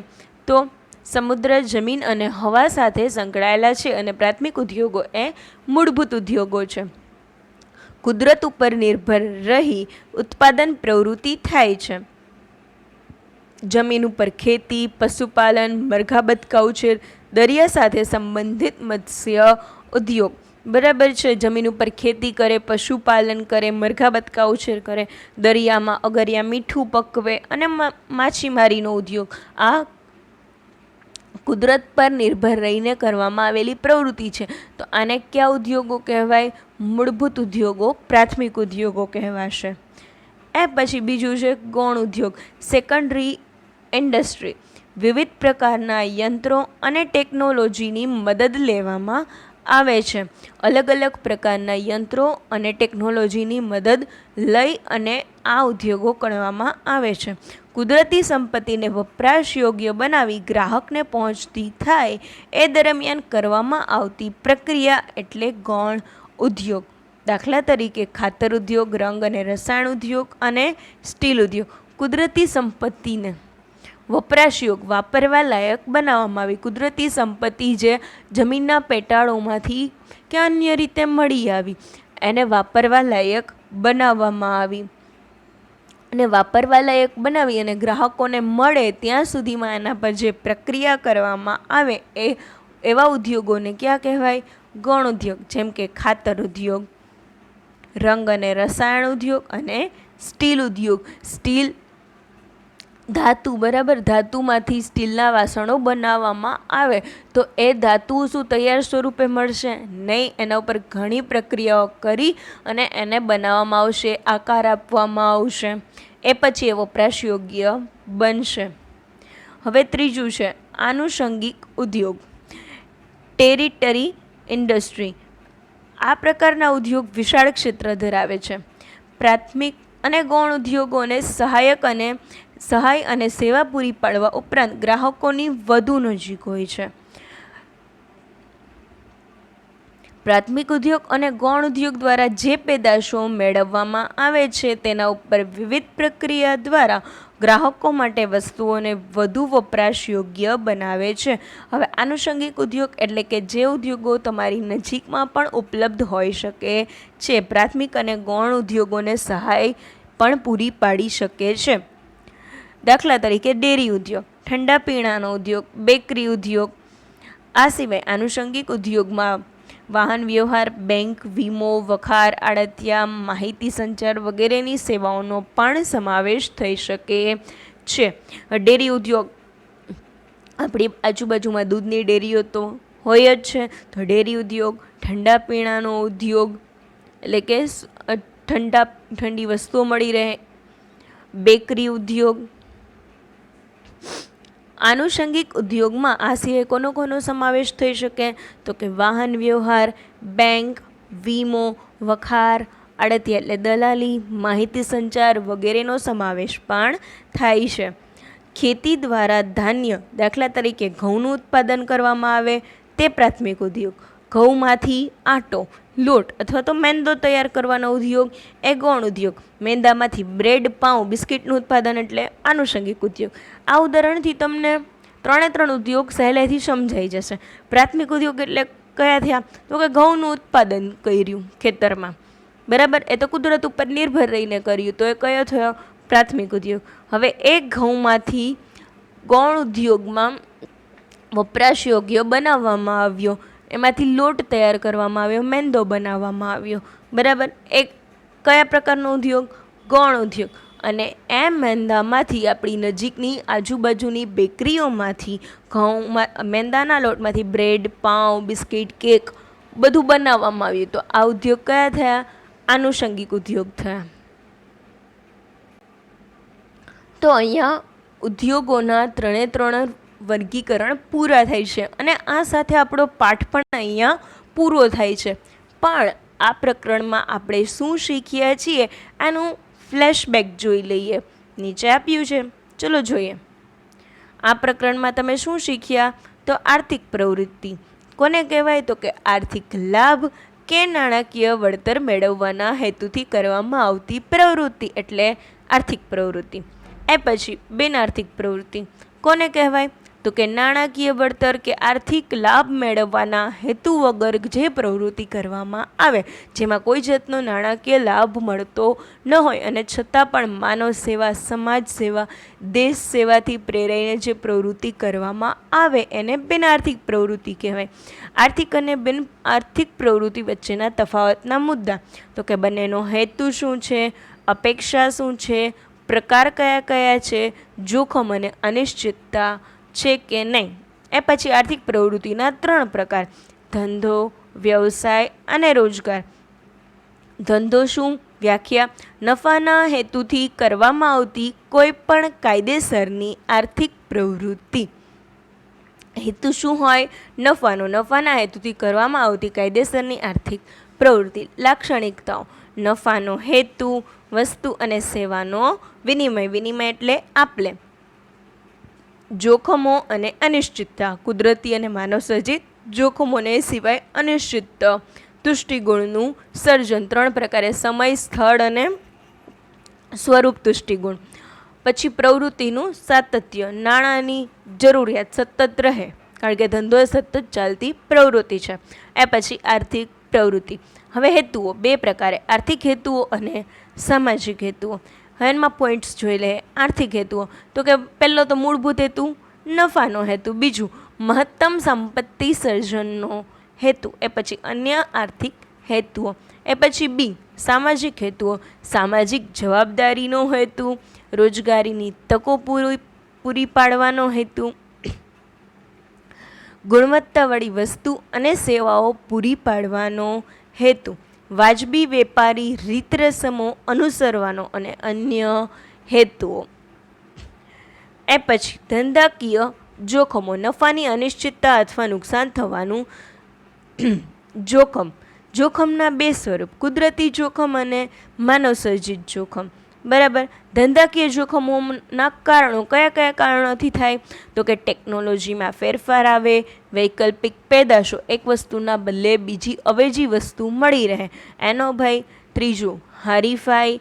Speaker 1: તો સમુદ્ર, જમીન અને હવા સાથે સંકળાયેલા છે અને પ્રાથમિક ઉદ્યોગો એ મૂળભૂત ઉદ્યોગો છે. કુદરત ઉપર નિર્ભર રહી ઉત્પાદન પ્રવૃત્તિ થાય છે. જમીન ઉપર ખેતી, પશુપાલન, મરઘા બતકા ઉછેર, દરિયા સાથે સંબંધિત મત્સ્ય ઉદ્યોગ. બરાબર છે. જમીન ઉપર ખેતી કરે, પશુપાલન કરે, મરઘા બતકા ઉછેર કરે, દરિયામાં અગરિયા મીઠું પકવે અને માછીમારીનો ઉદ્યોગ. આ કુદરત પર નિર્ભર રહીને કરવામાં આવેલી પ્રવૃત્તિ છે. તો આને કયા ઉદ્યોગો કહેવાય? મૂળભૂત ઉદ્યોગો, પ્રાથમિક ઉદ્યોગો કહેવાશે. એ પછી બીજું છે ગૌણ ઉદ્યોગ, સેકન્ડરી ઇન્ડસ્ટ્રી. વિવિધ પ્રકારના યંત્રો અને ટેકનોલોજીની મદદ લેવામાં આવે છે. અલગ અલગ પ્રકારના યંત્રો અને ટેકનોલોજીની મદદ લઈ અને આ ઉદ્યોગો કરવામાં આવે છે. કુદરતી સંપત્તિને વપરાશ યોગ્ય બનાવી ગ્રાહકને પહોંચતી થાય એ દરમિયાન કરવામાં આવતી પ્રક્રિયા એટલે ગૌણ ઉદ્યોગ. દાખલા તરીકે ખાતર ઉદ્યોગ, રંગ અને રસાયણ ઉદ્યોગ અને સ્ટીલ ઉદ્યોગ. કુદરતી સંપત્તિને વપરાશયોગ, વાપરવા લાયક બનાવવામાં આવી. કુદરતી સંપત્તિ જે જમીનના પેટાળોમાંથી કે અન્ય રીતે મળી આવી એને વાપરવા લાયક બનાવવામાં આવી અને વાપરવા લાયક બનાવી અને ગ્રાહકોને મળે ત્યાં સુધીમાં એના પર જે પ્રક્રિયા કરવામાં આવે એ એવા ઉદ્યોગોને ક્યાં કહેવાય? ગૌણ ઉદ્યોગ. જેમ કે ખાતર ઉદ્યોગ, રંગ અને રસાયણ ઉદ્યોગ અને સ્ટીલ ઉદ્યોગ. સ્ટીલ ધાતુ, બરાબર. ધાતુમાંથી સ્ટીલના વાસણો બનાવવામાં આવે તો એ ધાતુ શું તૈયાર સ્વરૂપે મળશે? નહીં. એના ઉપર ઘણી પ્રક્રિયાઓ કરી અને એને બનાવવામાં આવશે, આકાર આપવામાં આવશે, એ પછી એ વપરાશ યોગ્ય બનશે. હવે ત્રીજું છે આનુષંગિક ઉદ્યોગ, ટેરિટરી ઇન્ડસ્ટ્રી. આ પ્રકારના ઉદ્યોગ વિશાળ ક્ષેત્ર ધરાવે છે. પ્રાથમિક અને ગૌણ ઉદ્યોગોને સહાય અને સેવા પૂરી પાડવા ઉપરાંત ગ્રાહકોની વધુ નજીક હોય છે. પ્રાથમિક ઉદ્યોગ અને ગૌણ ઉદ્યોગ દ્વારા જે પેદાશો મેળવવામાં આવે છે તેના ઉપર વિવિધ પ્રક્રિયા દ્વારા ગ્રાહકો માટે વસ્તુઓને વધુ વપરાશ યોગ્ય બનાવે છે. હવે આનુષંગિક ઉદ્યોગ એટલે કે જે ઉદ્યોગો તમારી નજીકમાં પણ ઉપલબ્ધ હોઈ શકે છે. પ્રાથમિક અને ગૌણ ઉદ્યોગોને સહાય પણ પૂરી પાડી શકે છે. દાખલા તરીકે ડેરી ઉદ્યોગ, ઠંડા પીણાનો ઉદ્યોગ, બેકરી ઉદ્યોગ. આ સિવાય આનુષંગિક ઉદ્યોગમાં વાહન વ્યવહાર, બેંક, વીમો, વખાર, આડતિયા, માહિતી સંચાર વગેરેની સેવાઓનો પણ સમાવેશ થઈ શકે છે. ડેરી ઉદ્યોગ, આપણી આજુબાજુમાં દૂધની ડેરીઓ તો હોય જ છે, તો ડેરી ઉદ્યોગ, ઠંડા પીણાનો ઉદ્યોગ એટલે કે ઠંડી વસ્તુઓ મળી રહે, બેકરી ઉદ્યોગ. આનુષંગિક ઉદ્યોગમાં આ સિવાય કોનો સમાવેશ થઈ શકે? તો કે વાહન વ્યવહાર, બેંક, વીમો, વખાર, આડતિયા એટલે દલાલી, માહિતી સંચાર વગેરેનો સમાવેશ પણ થાય છે. ખેતી દ્વારા ધાન્ય, દાખલા તરીકે ઘઉંનું ઉત્પાદન કરવામાં આવે તે પ્રાથમિક ઉદ્યોગ. ઘઉંમાંથી આટો, લોટ અથવા તો મેંદો તૈયાર કરવાનો ઉદ્યોગ એ ગૌણ ઉદ્યોગ. મેંદામાંથી બ્રેડ, પાઉં, બિસ્કિટનું ઉત્પાદન એટલે આનુષંગિક ઉદ્યોગ. આ ઉદાહરણથી તમને 3 ઉદ્યોગ સહેલાઈથી સમજાઈ જશે. પ્રાથમિક ઉદ્યોગ એટલે કયા થયા? તો કે ઘઉંનું ઉત્પાદન કર્યું ખેતરમાં, બરાબર, એ તો કુદરત ઉપર નિર્ભર રહીને કર્યું, તો એ કયો થયો? પ્રાથમિક ઉદ્યોગ. હવે એ ઘઉંમાંથી ગૌણ ઉદ્યોગમાં વપરાશ યોગ્ય બનાવવામાં આવ્યો, એમાંથી લોટ તૈયાર કરવામાં આવ્યો, મેંદો બનાવવામાં આવ્યો, બરાબર, એ કયા પ્રકારનો ઉદ્યોગ? ગૌણ ઉદ્યોગ. અને એ મેંદામાંથી આપણી નજીકની આજુબાજુની બેકરીઓમાંથી મેંદાના લોટમાંથી બ્રેડ, પાઉં, બિસ્કિટ, કેક બધું બનાવવામાં આવ્યું, તો આ ઉદ્યોગ કયા થયા? આનુષંગિક ઉદ્યોગ થયા. તો અહીંયા ઉદ્યોગોના 3 વર્ગીકરણ પૂરા થાય છે અને આ સાથે આપણો પાઠ પણ અહીંયા પૂરો થાય છે. પણ આ પ્રકરણમાં આપણે શું શીખ્યા છીએ આનું ફ્લેશબેક જોઈ લઈએ. નીચે આપ્યું છે, ચલો જોઈએ. આ પ્રકરણમાં તમે શું શીખ્યા? તો આર્થિક પ્રવૃત્તિ કોને કહેવાય? તો કે આર્થિક લાભ કે નાણાકીય વળતર મેળવવાના હેતુથી કરવામાં આવતી પ્રવૃત્તિ એટલે આર્થિક પ્રવૃત્તિ. એ પછી બિનઆર્થિક પ્રવૃત્તિ કોને કહેવાય? તો કે નાણાકીય વળતર કે આર્થિક લાભ મેળવવાના હેતુ વગર જે પ્રવૃત્તિ કરવામાં આવે, જેમાં કોઈ જાતનો નાણાકીય લાભ મળતો ન હોય અને છતાં પણ માનવ સેવા, સમાજ સેવા, દેશ સેવાથી પ્રેરાઈને જે પ્રવૃત્તિ કરવામાં આવે એને બિનઆર્થિક પ્રવૃત્તિ કહેવાય. આર્થિક અને બિન આર્થિક પ્રવૃત્તિ વચ્ચેના તફાવતના મુદ્દા, તો કે બંનેનો હેતુ શું છે, અપેક્ષા શું છે, પ્રકાર કયા કયા છે, જોખમ અને અનિશ્ચિતતા છે કે નહીં. એ પછી આર્થિક પ્રવૃત્તિના 3 પ્રકાર: ધંધો, વ્યવસાય અને રોજગાર. ધંધો શું? વ્યાખ્યા: નફાના હેતુથી કરવામાં આવતી કોઈ પણ કાયદેસરની આર્થિક પ્રવૃત્તિ. હેતુ શું હોય? નફાનો. નફાના હેતુથી કરવામાં આવતી કાયદેસરની આર્થિક પ્રવૃત્તિ. લાક્ષણિકતાઓ: નફાનો હેતુ, વસ્તુ અને સેવાનો વિનિમય. વિનિમય એટલે આપલે. જોખમો અને અનિશ્ચિતતા: કુદરતી અને માનવસર્જિત જોખમોને સિવાય અનિશ્ચિત તુષ્ટિગુણનું સર્જન. 3 પ્રકારે: સમય, સ્થળ અને સ્વરૂપ તુષ્ટિગુણ. પછી પ્રવૃત્તિનું સાતત્ય. નાણાંની જરૂરિયાત સતત રહે, કારણ કે ધંધો એ સતત ચાલતી પ્રવૃત્તિ છે. એ પછી આર્થિક પ્રવૃત્તિ. હવે હેતુઓ 2 પ્રકારે: આર્થિક હેતુઓ અને સામાજિક હેતુઓ. હવે એમાં પોઈન્ટ્સ જોઈ લે. આર્થિક હેતુઓ તો કે પહેલો તો મૂળભૂત હેતુ નફાનો હેતુ, બીજું મહત્તમ સંપત્તિ સર્જનનો હેતુ, એ પછી અન્ય આર્થિક હેતુઓ. એ પછી બી સામાજિક હેતુઓ. સામાજિક જવાબદારીનો હેતુ, રોજગારીની તકો પૂરી પાડવાનો હેતુ, ગુણવત્તાવાળી વસ્તુ અને સેવાઓ પૂરી પાડવાનો હેતુ, વાજબી વેપારી રીત રસમો અનુસરવાનો અને અન્ય હેતુઓ. એ પછી ધંધાકીય જોખમો. નફાની અનિશ્ચિતતા અથવા નુકસાન થવાનું જોખમ. જોખમના 2 સ્વરૂપ: કુદરતી જોખમ અને માનવસર્જિત જોખમ. બરાબર. ધંધાકીય જોખમોના કારણો કયા કયા કારણોથી થાય? તો કે ટેકનોલોજીમાં ફેરફાર આવે, વૈકલ્પિક પેદાશો, એક વસ્તુના બદલે બીજી અવેજી વસ્તુ મળી રહે એનો ભય, ત્રીજું હરીફાઈ,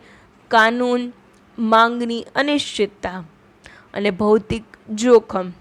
Speaker 1: કાનૂન, માંગની અનિશ્ચિતતા અને ભૌતિક જોખમ.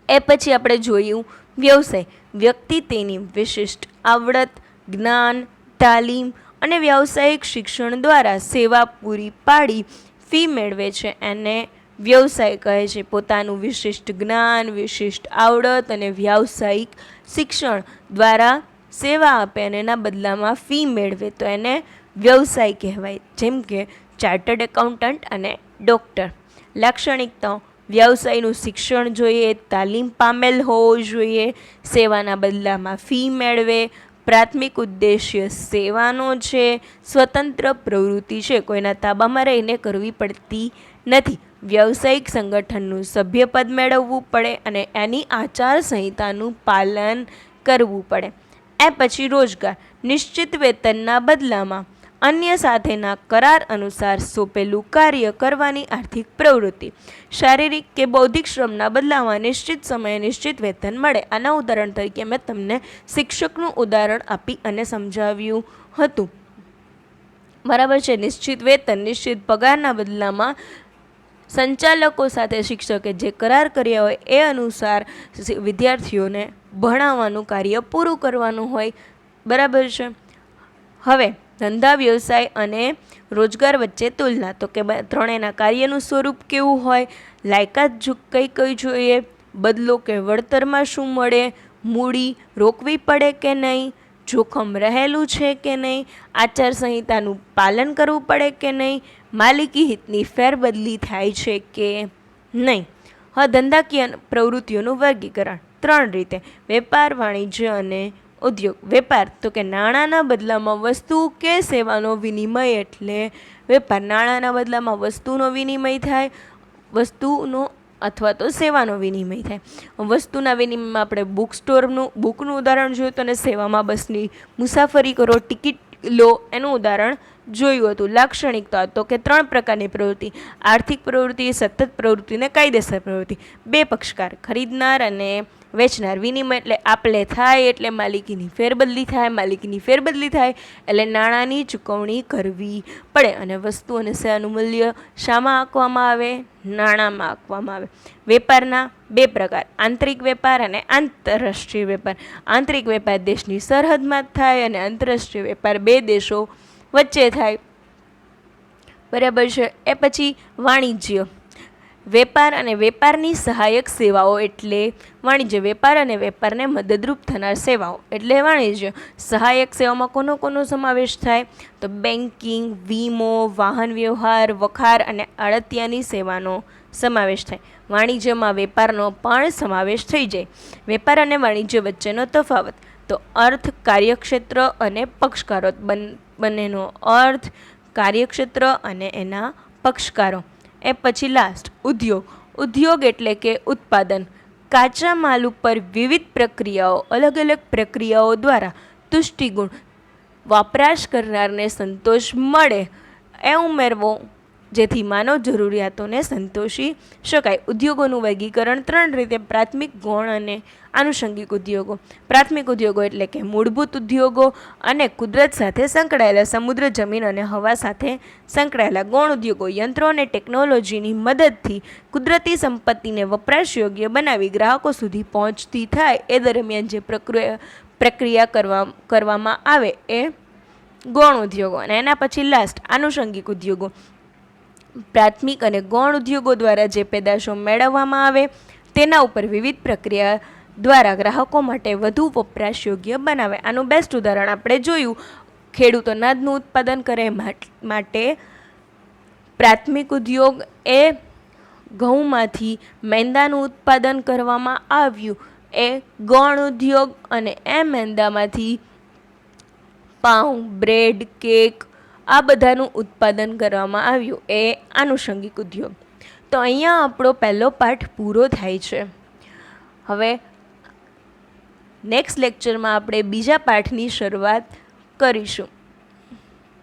Speaker 1: એ પછી આપણે જોયું વ્યવસાય. વ્યક્તિ તેની વિશિષ્ટ આવડત, જ્ઞાન, તાલીમ અને વ્યાવસાયિક શિક્ષણ દ્વારા સેવા પૂરી પાડી ફી મેળવે છે એને વ્યવસાય કહે છે. પોતાનું વિશિષ્ટ જ્ઞાન, વિશિષ્ટ આવડત અને વ્યાવસાયિક શિક્ષણ દ્વારા સેવા આપે અને એના બદલામાં ફી મેળવે તો એને વ્યવસાય કહેવાય. જેમ કે ચાર્ટર્ડ એકાઉન્ટન્ટ અને ડૉક્ટર. લાક્ષણિકતાઓ: વ્યવસાયનું શિક્ષણ જોઈએ, તાલીમ પામેલ હોવો જોઈએ, સેવાના બદલામાં ફી મેળવે, પ્રાથમિક ઉદ્દેશ્ય સેવાનો છે, સ્વતંત્ર પ્રવૃત્તિ છે, કોઈના તાબામાં રહીને કરવી પડતી નથી, વ્યવસાયિક સંગઠનનું સભ્યપદ મેળવવું પડે અને એની આચારસંહિતાનું પાલન કરવું પડે. એ પછી રોજગાર: નિશ્ચિત વેતનના બદલામાં અન્ય સાથેના કરાર અનુસાર સોંપેલું કાર્ય કરવાની આર્થિક પ્રવૃત્તિ. શારીરિક કે બૌદ્ધિક શ્રમના બદલામાં નિશ્ચિત સમયે નિશ્ચિત વેતન મળે. આના ઉદાહરણ તરીકે મેં તમને શિક્ષકનું ઉદાહરણ આપી અને સમજાવ્યું હતું. બરાબર છે. નિશ્ચિત વેતન, નિશ્ચિત પગારના બદલામાં સંચાલકો સાથે શિક્ષકે જે કરાર કર્યા હોય એ અનુસાર વિદ્યાર્થીઓને ભણાવવાનું કાર્ય પૂરું કરવાનું હોય. બરાબર છે. હવે ધંધા, વ્યવસાય અને રોજગાર વચ્ચે તુલના. તો કે ત્રણેયના કાર્યનું સ્વરૂપ કેવું હોય, લાયકાત કઈ જોઈએ, બદલો કે વળતરમાં શું મળે, મૂડી રોકવી પડે કે નહીં, જોખમ રહેલું છે કે નહીં, આચારસંહિતાનું પાલન કરવું પડે કે નહીં, માલિકી હિતની ફેરબદલી થાય છે કે નહીં. હવે ધંધાકીય પ્રવૃત્તિઓનું વર્ગીકરણ 3 રીતે: વેપાર, વાણિજ્ય અને ઉદ્યોગ. વેપાર તો કે નાણાંના બદલામાં વસ્તુ કે સેવાનો વિનિમય એટલે વેપાર. નાણાંના બદલામાં વસ્તુનો વિનિમય થાય, વસ્તુનો અથવા તો સેવાનો વિનિમય થાય. વસ્તુના વિનિમયમાં આપણે બુકનું ઉદાહરણ જોયું હતું અને સેવામાં બસની મુસાફરી કરો, ટિકિટ લો એનું ઉદાહરણ જોયું હતું. લાક્ષણિકતા તો કે 3 પ્રકારની પ્રવૃત્તિ: આર્થિક પ્રવૃત્તિ, સતત પ્રવૃત્તિ અને કાયદેસર પ્રવૃત્તિ. 2 પક્ષકાર, ખરીદનાર અને વેચનાર. વિનિમય એટલે આપલે થાય એટલે માલિકીની ફેરબદલી થાય, માલિકીની ફેરબદલી થાય એટલે નાણાંની ચૂકવણી કરવી પડે. અને વસ્તુ અને સેવાનું મૂલ્ય શામાં આંકવામાં આવે? નાણાંમાં આંકવામાં આવે. વેપારના 2 પ્રકાર: આંતરિક વેપાર અને આંતરરાષ્ટ્રીય વેપાર. આંતરિક વેપાર દેશની સરહદમાં જ થાય અને આંતરરાષ્ટ્રીય વેપાર 2 દેશો વચ્ચે થાય. બરાબર છે. એ પછી વાણિજ્ય. વેપાર અને વેપારની સહાયક સેવાઓ એટલે વાણિજ્ય. વેપાર અને વેપારને મદદરૂપ થનાર સેવાઓ એટલે વાણિજ્ય. સહાયક સેવામાં કોનો સમાવેશ થાય? તો બેન્કિંગ, વીમો, વાહન વ્યવહાર, વખાર અને આડતિયાની સેવાનો સમાવેશ થાય. વાણિજ્યમાં વેપારનો પણ સમાવેશ થઈ જાય. વેપાર અને વાણિજ્ય વચ્ચેનો તફાવત તો અર્થ, કાર્યક્ષેત્ર અને પક્ષકારો. બંનેનો અર્થ, કાર્યક્ષેત્ર અને એના પક્ષકારો. એ પછી લાસ્ટ ઉદ્યોગ. ઉદ્યોગ એટલે કે ઉત્પાદન. કાચા માલ ઉપર વિવિધ પ્રક્રિયાઓ, અલગ અલગ પ્રક્રિયાઓ દ્વારા તુષ્ટિગુણ, વપરાશ કરનારને સંતોષ મળે એ ઉમેરવો જેથી માનવ જરૂરિયાતોને સંતોષી શકાય. ઉદ્યોગોનું વર્ગીકરણ 3 રીતે: પ્રાથમિક, ગૌણ અને આનુષંગિક ઉદ્યોગો. પ્રાથમિક ઉદ્યોગો એટલે કે મૂળભૂત ઉદ્યોગો અને કુદરત સાથે સંકળાયેલા, સમુદ્ર, જમીન અને હવા સાથે સંકળાયેલા. ગૌણ ઉદ્યોગો યંત્રો અને ટેકનોલોજીની મદદથી કુદરતી સંપત્તિને વપરાશ યોગ્ય બનાવી ગ્રાહકો સુધી પહોંચતી થાય એ દરમિયાન જે પ્રક્રિયા કરવામાં આવે એ ગૌણ ઉદ્યોગો. અને એના પછી લાસ્ટ આનુષંગિક ઉદ્યોગો. પ્રાથમિક અને ગૌણ ઉદ્યોગો દ્વારા જે પેદાશો મેળવવામાં આવે તેના ઉપર વિવિધ પ્રક્રિયા દ્વારા ગ્રાહકો માટે વધુ વપરાશ યોગ્ય બનાવે. આનું બેસ્ટ ઉદાહરણ આપણે જોયું. ખેડૂતો અનાજનું ઉત્પાદન કરે માટે પ્રાથમિક ઉદ્યોગ એ ઘઉંમાંથી મેંદાનું ઉત્પાદન કરવામાં આવ્યું એ ગૌણ ઉદ્યોગ, અને એ મેંદામાંથી પાઉં, બ્રેડ, કેક આ બધાનું ઉત્પાદન કરવામાં આવ્યું એ આનુષંગિક ઉદ્યોગ. તો અહીંયા આપણો પહેલો પાઠ પૂરો થાય છે. હવે નેક્સ્ટ લેક્ચરમાં આપણે બીજા પાઠની શરૂઆત કરીશું.